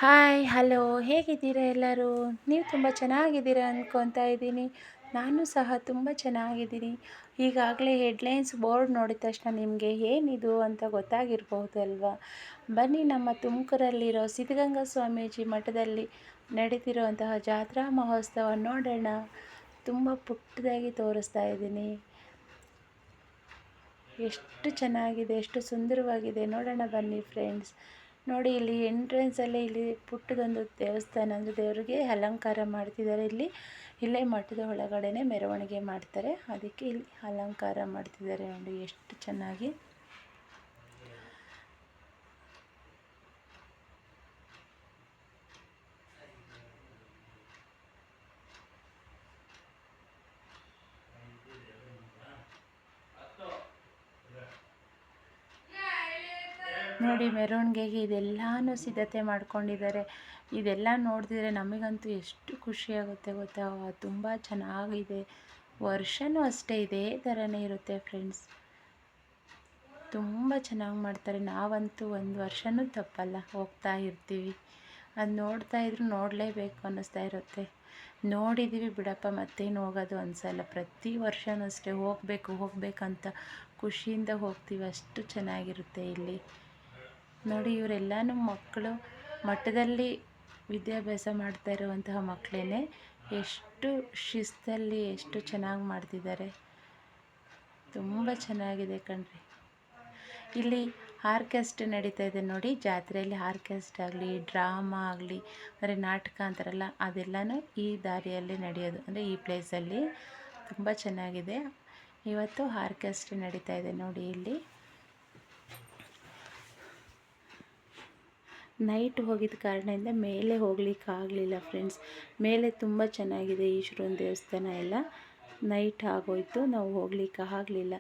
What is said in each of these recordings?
Hi hello ಹೇಗಿದ್ದೀರಾ ಎಲ್ಲರೂ? ನೀವು ತುಂಬ ಚೆನ್ನಾಗಿದ್ದೀರಾ ಅಂದ್ಕೊತಾ ಇದ್ದೀನಿ. ನಾನು ಸಹ ತುಂಬ ಚೆನ್ನಾಗಿದ್ದೀನಿ. ಈಗಾಗಲೇ ಹೆಡ್ಲೈನ್ಸ್ ಬೋರ್ಡ್ ನೋಡಿದ ತಕ್ಷಣ ನಿಮಗೆ ಏನಿದು ಅಂತ ಗೊತ್ತಾಗಿರ್ಬಹುದಲ್ವಾ? ಬನ್ನಿ, ನಮ್ಮ ತುಮಕೂರಲ್ಲಿರೋ ಸಿದ್ಧಗಂಗಾ ಸ್ವಾಮೀಜಿ ಮಠದಲ್ಲಿ ನಡೀತಿರುವಂತಹ ಜಾತ್ರಾ ಮಹೋತ್ಸವ ನೋಡೋಣ. ತುಂಬ ಪುಟ್ಟದಾಗಿ ತೋರಿಸ್ತಾ ಇದ್ದೀನಿ. ಎಷ್ಟು ಚೆನ್ನಾಗಿದೆ, ಎಷ್ಟು ಸುಂದರವಾಗಿದೆ ನೋಡೋಣ ಬನ್ನಿ ಫ್ರೆಂಡ್ಸ್. ನೋಡಿ, ಇಲ್ಲಿ ಎಂಟ್ರೆನ್ಸಲ್ಲೇ ಇಲ್ಲಿ ಪುಟ್ಟದೊಂದು ದೇವಸ್ಥಾನ, ಅಂದರೆ ದೇವರಿಗೆ ಅಲಂಕಾರ ಮಾಡ್ತಿದ್ದಾರೆ. ಇಲ್ಲೇ ಮಠದ ಒಳಗಡೆನೆ ಮೆರವಣಿಗೆ ಮಾಡ್ತಾರೆ, ಅದಕ್ಕೆ ಇಲ್ಲಿ ಅಲಂಕಾರ ಮಾಡ್ತಿದ್ದಾರೆ. ನೋಡಿ ಎಷ್ಟು ಚೆನ್ನಾಗಿ. ನೋಡಿ, ಮೆರವಣಿಗೆಗೆ ಇದೆಲ್ಲನೂ ಸಿದ್ಧತೆ ಮಾಡ್ಕೊಂಡಿದ್ದಾರೆ. ಇದೆಲ್ಲ ನೋಡ್ತಿದ್ರೆ ನಮಗಂತೂ ಎಷ್ಟು ಖುಷಿಯಾಗುತ್ತೆ ಗೊತ್ತಾ. ತುಂಬ ಚೆನ್ನಾಗಿದೆ. ವರ್ಷವೂ ಅಷ್ಟೇ ಇದೇ ಥರನೇ ಇರುತ್ತೆ ಫ್ರೆಂಡ್ಸ್. ತುಂಬ ಚೆನ್ನಾಗಿ ಮಾಡ್ತಾರೆ. ನಾವಂತೂ ಒಂದು ವರ್ಷವೂ ತಪ್ಪಲ್ಲ, ಹೋಗ್ತಾ ಇರ್ತೀವಿ. ಅದು ನೋಡ್ತಾ ಇದ್ರೂ ನೋಡಲೇಬೇಕು ಅನ್ನಿಸ್ತಾ ಇರುತ್ತೆ. ನೋಡಿದ್ದೀವಿ ಬಿಡಪ್ಪ, ಮತ್ತೇನು ಹೋಗೋದು ಅನಿಸಲ್ಲ. ಪ್ರತಿ ವರ್ಷವೂ ಅಷ್ಟೇ ಹೋಗಬೇಕಂತ ಖುಷಿಯಿಂದ ಹೋಗ್ತೀವಿ. ಅಷ್ಟು ಚೆನ್ನಾಗಿರುತ್ತೆ ಇಲ್ಲಿ. ನೋಡಿ, ಇವರೆಲ್ಲನೂ ಮಕ್ಕಳು, ಮಠದಲ್ಲಿ ವಿದ್ಯಾಭ್ಯಾಸ ಮಾಡ್ತಾ ಇರುವಂತಹ ಮಕ್ಕಳೇ. ಎಷ್ಟು ಶಿಸ್ತಲ್ಲಿ ಎಷ್ಟು ಚೆನ್ನಾಗಿ ಮಾಡ್ತಿದ್ದಾರೆ. ತುಂಬ ಚೆನ್ನಾಗಿದೆ ಕಣ್ರಿ. ಇಲ್ಲಿ ಆರ್ಕೆಸ್ಟ್ರಾ ನಡೀತಾ ಇದೆ ನೋಡಿ. ಜಾತ್ರೆಯಲ್ಲಿ ಆರ್ಕೆಸ್ಟ್ರಾ ಆಗಲಿ, ಡ್ರಾಮಾ ಆಗಲಿ, ಅಂದರೆ ನಾಟಕ ಅಂತಾರಲ್ಲ, ಅದೆಲ್ಲನೂ ಈ ದಾರಿಯಲ್ಲಿ ನಡೆಯೋದು, ಅಂದರೆ ಈ ಪ್ಲೇಸಲ್ಲಿ. ತುಂಬ ಚೆನ್ನಾಗಿದೆ. ಇವತ್ತು ಆರ್ಕೆಸ್ಟ್ರಾ ನಡೀತಾ ಇದೆ ನೋಡಿ. ಇಲ್ಲಿ ನೈಟ್ ಹೋಗಿದ್ದ ಕಾರಣದಿಂದ ಮೇಲೆ ಹೋಗ್ಲಿಕ್ಕೆ ಆಗಲಿಲ್ಲ ಫ್ರೆಂಡ್ಸ್. ಮೇಲೆ ತುಂಬ ಚೆನ್ನಾಗಿದೆ ಈಶ್ವರನ ದೇವಸ್ಥಾನ ಎಲ್ಲ. ನೈಟ್ ಆಗೋಯ್ತು, ನಾವು ಹೋಗ್ಲಿಕ್ಕೆ ಆಗಲಿಲ್ಲ.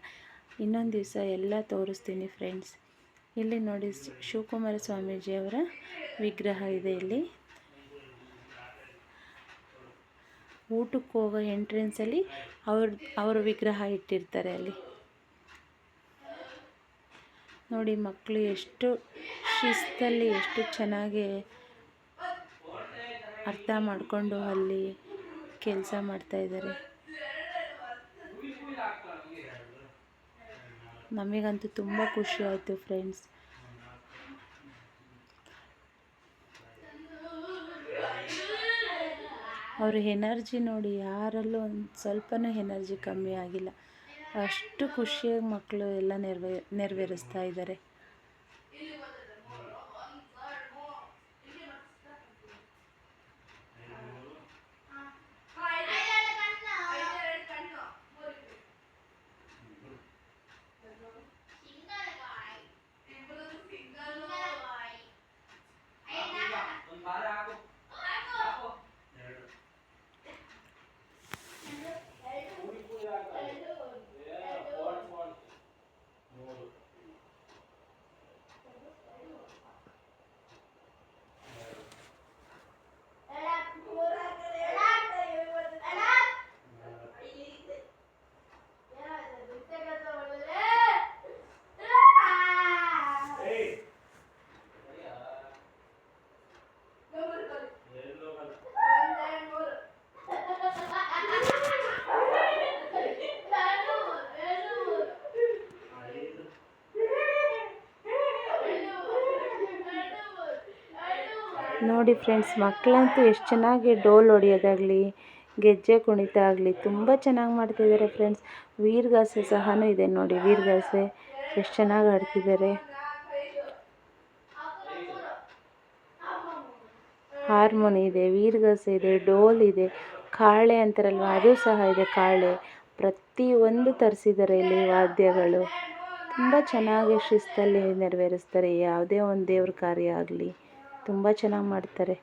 ಇನ್ನೊಂದು ದಿವಸ ಎಲ್ಲ ತೋರಿಸ್ತೀನಿ ಫ್ರೆಂಡ್ಸ್. ಇಲ್ಲಿ ನೋಡಿ, ಶಿವಕುಮಾರ ಸ್ವಾಮೀಜಿಯವರ ವಿಗ್ರಹ ಇದೆ ಇಲ್ಲಿ. ಊಟಕ್ಕೆ ಹೋಗೋ ಎಂಟ್ರೆನ್ಸಲ್ಲಿ ಅವ್ರ ವಿಗ್ರಹ ಇಟ್ಟಿರ್ತಾರೆ ಅಲ್ಲಿ. ನೋಡಿ, ಮಕ್ಕಳು ಎಷ್ಟು ಶಿಸ್ತಲ್ಲಿ ಎಷ್ಟು ಚೆನ್ನಾಗಿ ಅರ್ಥ ಮಾಡಿಕೊಂಡು ಅಲ್ಲಿ ಕೆಲಸ ಮಾಡ್ತಾಯಿದ್ದಾರೆ. ನಮಗಂತೂ ತುಂಬ ಖುಷಿ ಆಯಿತು ಫ್ರೆಂಡ್ಸ್. ಅವ್ರ ಎನರ್ಜಿ ನೋಡಿ, ಯಾರಲ್ಲೂ ಒಂದು ಸ್ವಲ್ಪನೂ ಎನರ್ಜಿ ಕಮ್ಮಿ ಆಗಿಲ್ಲ. ಅಷ್ಟು ಖುಷಿಯಾಗಿ ಮಕ್ಕಳು ಎಲ್ಲ ನೆರವೇರಿಸ್ತಾ ಇದ್ದಾರೆ. ನೋಡಿ ಫ್ರೆಂಡ್ಸ್, ಮಕ್ಕಳಂತೂ ಎಷ್ಟು ಚೆನ್ನಾಗಿ ಡೋಲ್ ಹೊಡಿಯೋದಾಗಲಿ, ಗೆಜ್ಜೆ ಕುಣಿತ ಆಗಲಿ ತುಂಬ ಚೆನ್ನಾಗಿ ಮಾಡ್ತಿದ್ದಾರೆ ಫ್ರೆಂಡ್ಸ್. ವೀರಗಾಸೆ ಸಹ ಇದೆ ನೋಡಿ. ವೀರಗಾಸೆ ಎಷ್ಟು ಚೆನ್ನಾಗಿ ಆಡ್ತಿದ್ದಾರೆ. ಹಾರ್ಮೋನಿ ಇದೆ, ವೀರಗಾಸೆ ಇದೆ, ಡೋಲ್ ಇದೆ, ಕಾಳೆ ಅಂತಾರಲ್ವ ಅದು ಸಹ ಇದೆ. ಕಾಳೆ ಪ್ರತಿಯೊಂದು ತರಿಸಿದ್ದಾರೆ ಇಲ್ಲಿ ವಾದ್ಯಗಳು. ತುಂಬ ಚೆನ್ನಾಗಿ ಶಿಸ್ತಲ್ಲಿ ನೆರವೇರಿಸ್ತಾರೆ. ಯಾವುದೇ ಒಂದು ದೇವ್ರ ಕಾರ್ಯ ಆಗಲಿ ತುಂಬ ಚೆನ್ನಾಗಿ ಮಾಡ್ತಾರೆ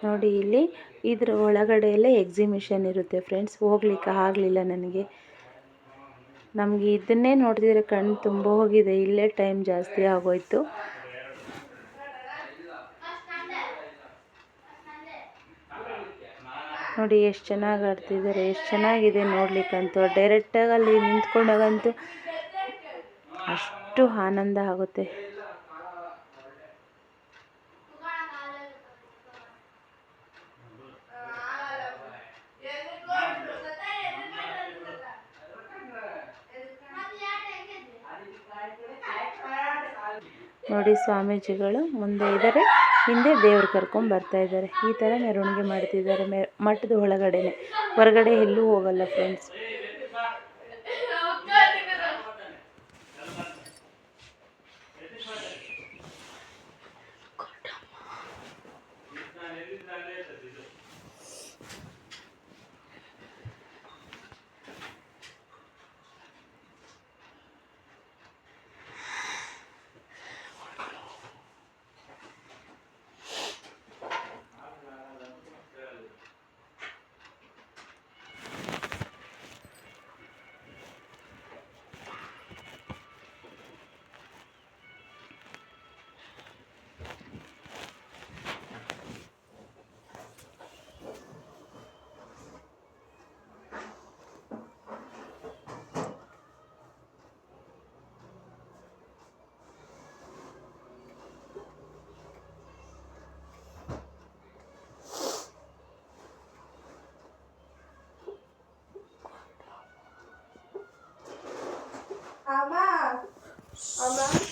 ನೋಡಿ. ಇಲ್ಲಿ ಇದ್ರ ಒಳಗಡೆಯಲ್ಲೇ ಎಕ್ಸಿಬಿಷನ್ ಇರುತ್ತೆ ಫ್ರೆಂಡ್ಸ್. ಹೋಗ್ಲಿಕ್ಕೆ ಆಗಲಿಲ್ಲ ನನಗೆ. ನಮಗೆ ಇದನ್ನೇ ನೋಡ್ತಿದ್ರೆ ಕಣ್ಣು ತುಂಬ ಹೋಗಿದೆ. ಇಲ್ಲೇ ಟೈಮ್ ಜಾಸ್ತಿ ಆಗೋಯ್ತು. ನೋಡಿ ಎಷ್ಟು ಚೆನ್ನಾಗಿ ಆಡ್ತಿದ್ದಾರೆ, ಎಷ್ಟು ಚೆನ್ನಾಗಿದೆ ನೋಡ್ಲಿಕ್ಕಂತೂ. ಡೈರೆಕ್ಟಾಗಿ ಅಲ್ಲಿ ನಿಂತ್ಕೊಂಡಾಗಂತೂ ಅಷ್ಟು ಆನಂದ ಆಗುತ್ತೆ. ನೋಡಿ ಸ್ವಾಮೀಜಿಗಳು ಮುಂದೆ ಇದ್ದಾರೆ, ಹಿಂದೆ ದೇವ್ರು ಕರ್ಕೊಂಡು ಬರ್ತಾ ಇದ್ದಾರೆ. ಈ ಥರ ಮೆರವಣಿಗೆ ಮಾಡ್ತಿದ್ದಾರೆ ಮಠದ ಒಳಗಡೆನೆ, ಹೊರಗಡೆ ಎಲ್ಲೂ ಹೋಗಲ್ಲ ಫ್ರೆಂಡ್ಸ್. Ama, ama.